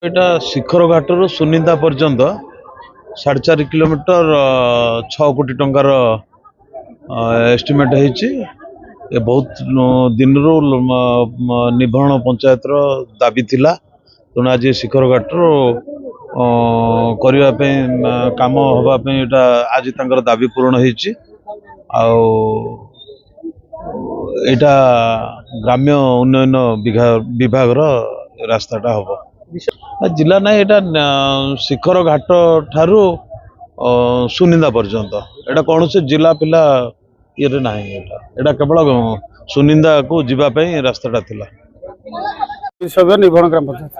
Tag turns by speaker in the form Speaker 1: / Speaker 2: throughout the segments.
Speaker 1: এটা ଶିଖର ଘାଟରୁ ସୁନିନ୍ଦା ପର୍ଯ୍ୟନ୍ତ 4.5 କିଲୋମିଟର 6 କୋଟି ଟଙ୍କାର ଏଷ୍ଟିମେଟ୍ ହେଇଛି। ଏ ବହୁତ ଦିନରୁ ନିଭରଣ ପଞ୍ଚାୟତର ଦାବି ଥିଲା, ତେଣୁ ଆଜି ଶିଖର ଘାଟରୁ କରିବା ପାଇଁ କାମ ହେବା ପାଇଁ ଏଇଟା ଆଜି ତାଙ୍କର ଦାବି ପୂରଣ ହେଇଛି। ଆଉ ଏଇଟା ଗ୍ରାମ୍ୟ ଉନ୍ନୟନ ବିଭାଗର ରାସ୍ତାଟା ହବ। जिला ना एटा शिखर घाट ठारू सुनिंदा पर्यंत एटा कौन से जिला पिला ये ना एटा केवल सुनिंदा को जीवाई रास्ताटा थिला।
Speaker 2: निभरण ग्राम पंचायत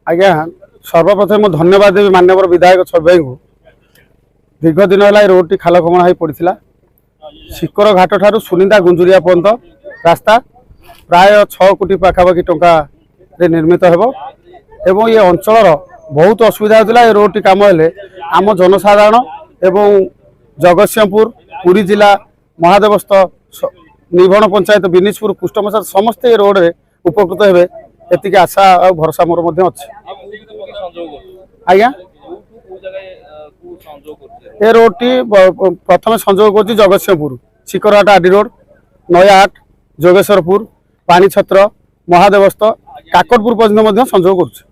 Speaker 2: आज्ञा सर्वप्रथम धन्यवाद देवी माननीय विधायक छवि को। दीर्घ दिन है रोड टी खाल खमणा हो पड़ा। शिखर घाट ठारू सुनिंदा गुंजुरिया पर्यंत रास्ता प्राय 6 कोटी पाखापाखि टंका निर्मित हो। ये अंचल बहुत असुविधा होता है। रोड टी कम हेले आम जनसाधारण एवं जगतसिंहपुर पुरी जिला महादेवस्थ निभरण पंचायत बिनीशपुर कुष्टमसार समस्ते रोड रे उपकृत हे एति आशा और भरोसा मोर अच्छे। आज्ञा ये रोड टी प्रथम संजोग कर जगतसिंहपुर शिखरहाट आडी रोड नयाहाट जोगेश्वरपुर पानी छत्र महादेवस्थ काकटपुर पर्यटन संजोग कर।